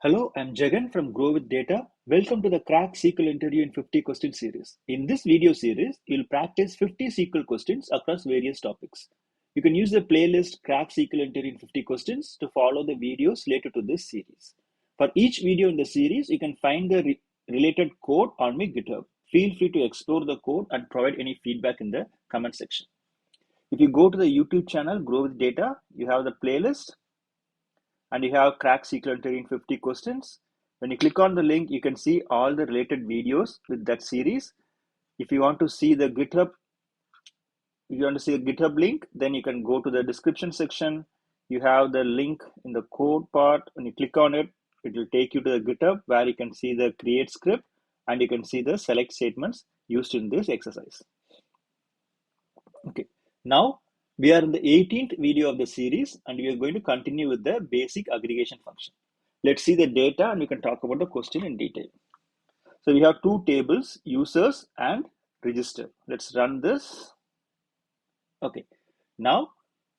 Hello, I'm Jagan from Grow with Data. Welcome to the Crack SQL Interview in 50 question series. In this video series, you'll practice 50 SQL questions across various topics. You can use the playlist Crack SQL Interview in 50 questions to follow the videos related to this series. For each video in the series, you can find the related code on my GitHub. Feel free to explore the code and provide any feedback in the comment section. If you go to the YouTube channel Grow with Data, you have the playlist and you have Crack SQL Interview in 50 questions. When you click on the link, you can see all the related videos with that series. If you want to see the GitHub, link, then you can go to the description section. You have the link in the code part. When you click on it, it will take you to the GitHub where you can see the create script and you can see the select statements used in this exercise. Okay, now we are in the 18th video of the series and we are going to continue with the basic aggregation function. Let's see the data and we can talk about the question in detail. So we have two tables, users and register. Let's run this. Okay, now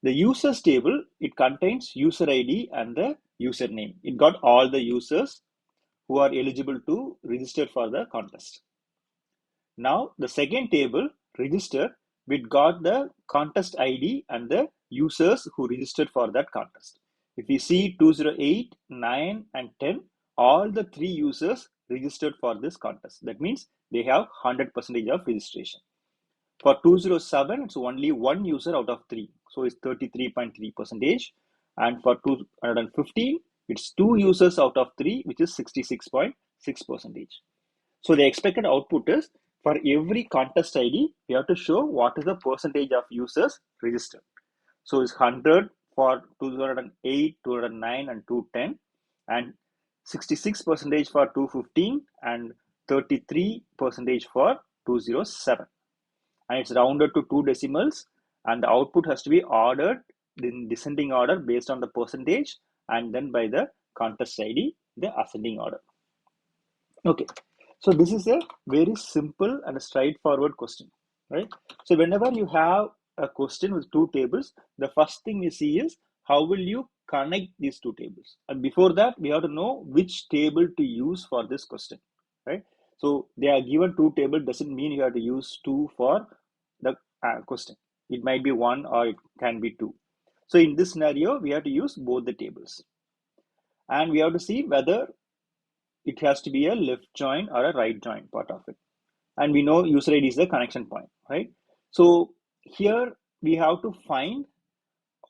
the users table, it contains user ID and the username. It got all the users who are eligible to register for the contest. Now the second table, register, we got the contest ID and the users who registered for that contest. If we see 208, 9 and 10, all the three users registered for this contest. That means they have 100% of registration. For 207, it's only one user out of three. So it's 33.3%. And for 215, it's two users out of three, which is 66.6%. So the expected output is, for every contest ID, we have to show what is the percentage of users registered. So it's 100 for 208, 209 and 210 and 66% for 215 and 33% for 207. And it's rounded to two decimals and the output has to be ordered in descending order based on the percentage and then by the contest ID, the ascending order. Okay. So this is a very simple and a straightforward question, right? So whenever you have a question with two tables, the first thing we see is how will you connect these two tables? And before that, we have to know which table to use for this question, right? So they are given two tables doesn't mean you have to use two for the question. It might be one or it can be two. So in this scenario, we have to use both the tables. And we have to see whether it has to be a left join or a right join part of it. And we know user ID is the connection point, right? So here we have to find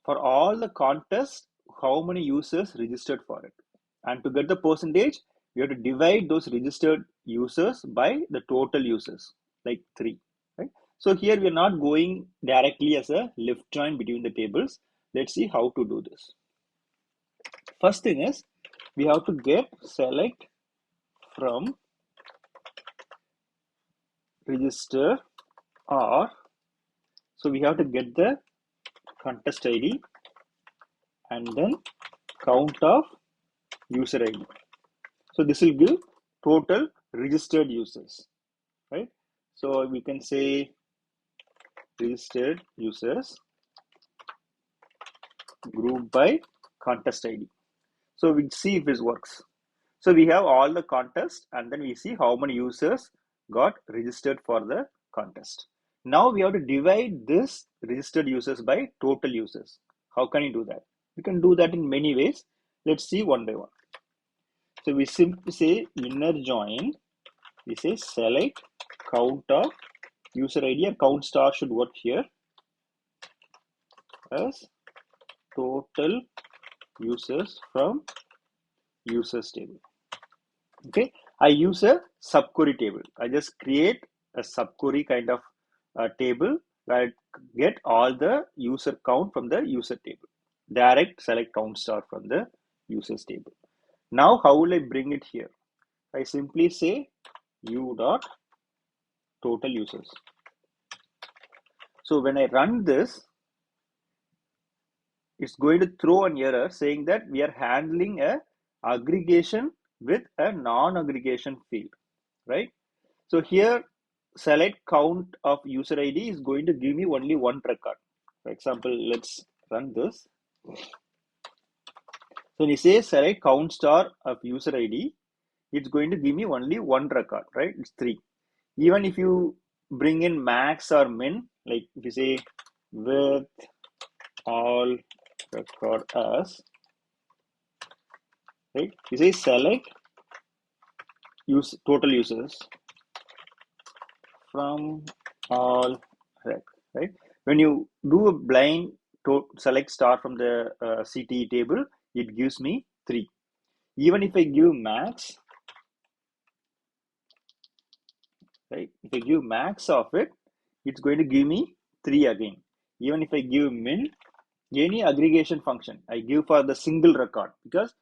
for all the contests, how many users registered for it. And to get the percentage, we have to divide those registered users by the total users, like 3, right? So here we are not going directly as a left join between the tables. Let's see how to do this. First thing is, we have to get select from register or, so we have to get the contest ID and then count of user ID. So this will give total registered users, right? So we can say registered users group by contest ID. So we see if this works. So we have all the contests and then we see how many users got registered for the contest. Now we have to divide this registered users by total users. How can you do that? We can do that in many ways. Let's see one by one. So we simply say inner join. We say select count of user ID, and count star should work here as total users from users table. Okay, I use a subquery table. I just create a subquery kind of table where I get all the user count from the user table. Direct select count star from the users table. Now, how will I bring it here? I simply say u dot total users. So when I run this, it's going to throw an error saying that we are handling a aggregation with a non-aggregation field, right? So here, select count of user ID is going to give me only one record. For example, let's run this. So when you say select count star of user ID, it's going to give me only one record, right? It's 3. Even if you bring in max or min, like if you say with all record as, right? You say select use total users from all rec, right? When you do a blind select star from the CTE table, it gives me 3. Even if I give max, right? If I give max of it, it's going to give me 3 again. Even if I give min, any aggregation function I give for the single record, because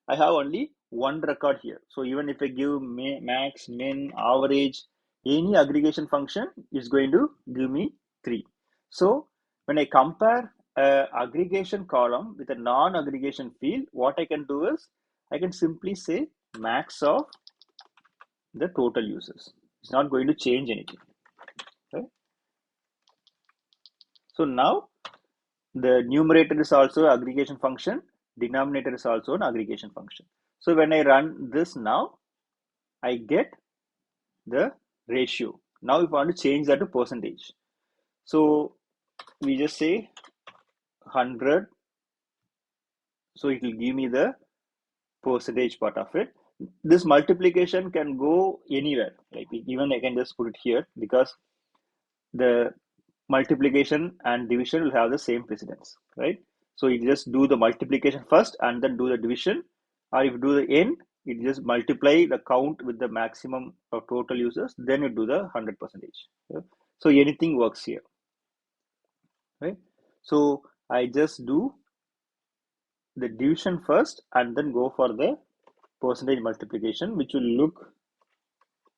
I have only one record here. So even if I give max, min, average, any aggregation function is going to give me 3. So when I compare a aggregation column with a non-aggregation field, what I can do is I can simply say max of the total users. It's not going to change anything. Right? So now the numerator is also aggregation function, denominator is also an aggregation function. So when I run this now, I get the ratio. Now if I want to change that to percentage, so we just say 100, so it will give me the percentage part of it. This multiplication can go anywhere, like even I can just put it here, because the multiplication and division will have the same precedence, right? So you just do the multiplication first and then do the division, or if you do the end, you just multiply the count with the maximum of total users, then you do the 100%. So anything works here, right? So I just do the division first and then go for the percentage multiplication, which will look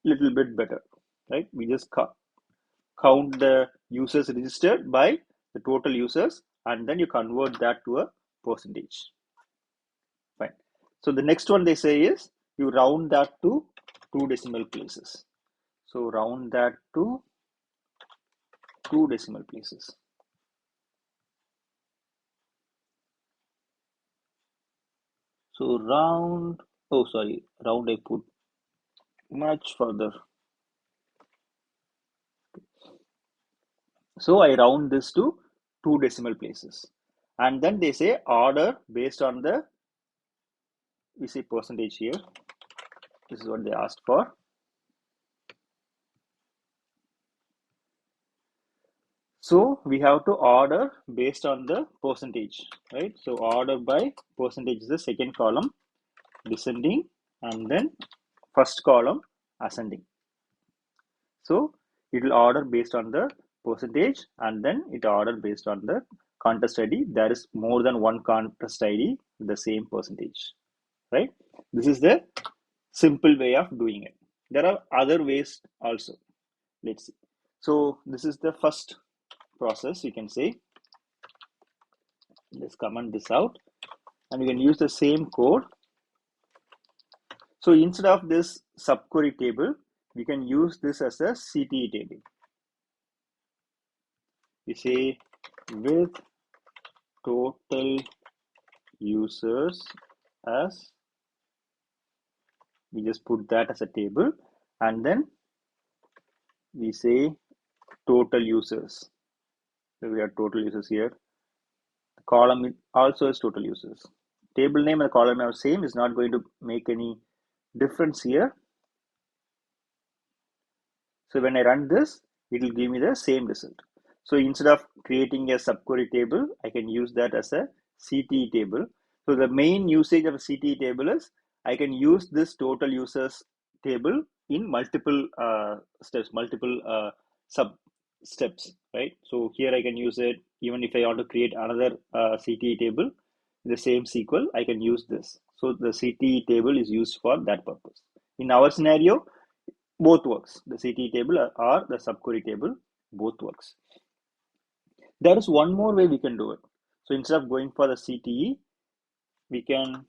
a little bit better, right? We just count the users registered by the total users, and then you convert that to a percentage. Fine. So the next one they say is you round that to 2 decimal places. So round that to 2 decimal places. So round, oh sorry, round I put much further. So I round this to 2 decimal places. And then they say order based on the, we say percentage here. This is what they asked for. So we have to order based on the percentage, right? So order by percentage is the second column, descending, and then first column ascending. So it will order based on the percentage, and then it order based on the contest ID. There is more than one contest ID with the same percentage, right? This is the simple way of doing it. There are other ways also. Let's see. So this is the first process, you can say. Let's comment this out, and we can use the same code. So instead of this subquery table, we can use this as a CTE table. We say with total users as, we just put that as a table, and then we say total users. So we have total users here. The column also is total users. Table name and column name are same, is not going to make any difference here. So when I run this, it will give me the same result. So instead of creating a subquery table, I can use that as a CTE table. So the main usage of a CTE table is I can use this total users table in multiple steps, multiple sub steps, right? So here I can use it even if I want to create another CTE table, the same SQL, I can use this. So the CTE table is used for that purpose. In our scenario, both works. The CTE table or the subquery table, both works. There is one more way we can do it. So instead of going for the CTE, we can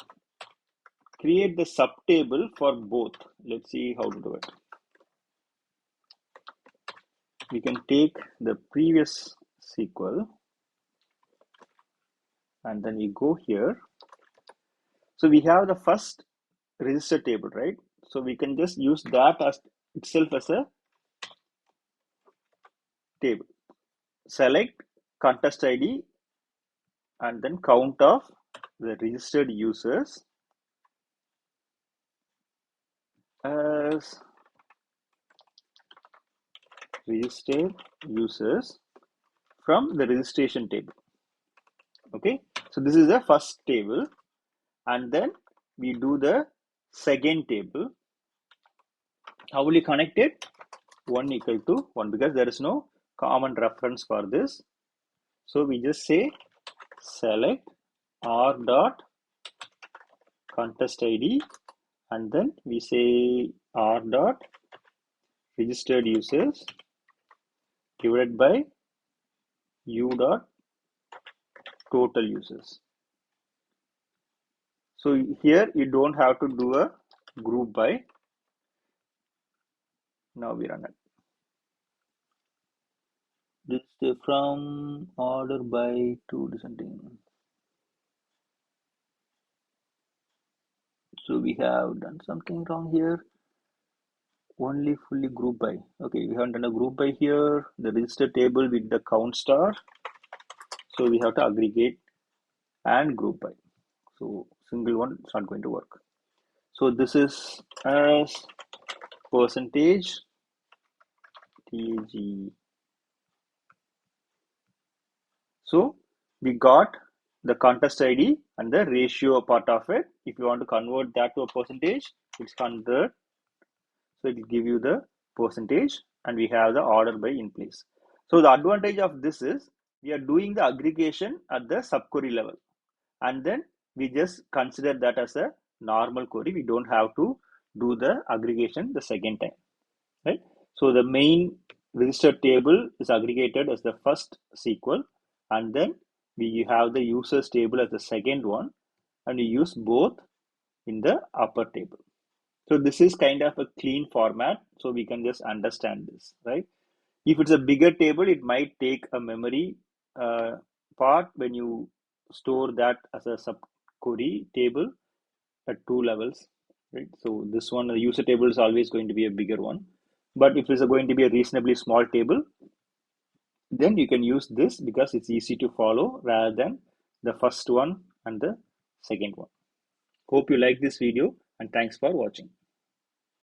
create the subtable for both. Let's see how to do it. We can take the previous SQL and then we go here So we have the first register table, right? So we can just use that as itself as a table. Select contest ID and then count of the registered users as registered users from the registration table. Okay, so this is the first table, and then we do the second table. How will you connect it? 1 equal to 1, because there is no common reference for this. So we just say select r dot contest ID, and then we say r dot registered users divided by u dot total users. So here you don't have to do a group by. Now we run it. This from order by to descending. So we have done something wrong here. Only fully group by. Okay, we haven't done a group by here. The register table with the count star. So we have to aggregate and group by. So single one, it's not going to work. So this is as percentage TG. So we got the contest ID and the ratio part of it. If you want to convert that to a percentage, it's 100. So it will give you the percentage, and we have the order by in place. So the advantage of this is we are doing the aggregation at the subquery level, and then we just consider that as a normal query. We don't have to do the aggregation the second time, right? So the main register table is aggregated as the first SQL, and then we have the users table as the second one, and we use both in the upper table. So this is kind of a clean format, so we can just understand this, right? If it's a bigger table, it might take a memory part when you store that as a subquery table at 2 levels, right? So this one, the user table is always going to be a bigger one. But if it's going to be a reasonably small table, then you can use this because it's easy to follow rather than the first one and the second one. Hope you like this video, and thanks for watching.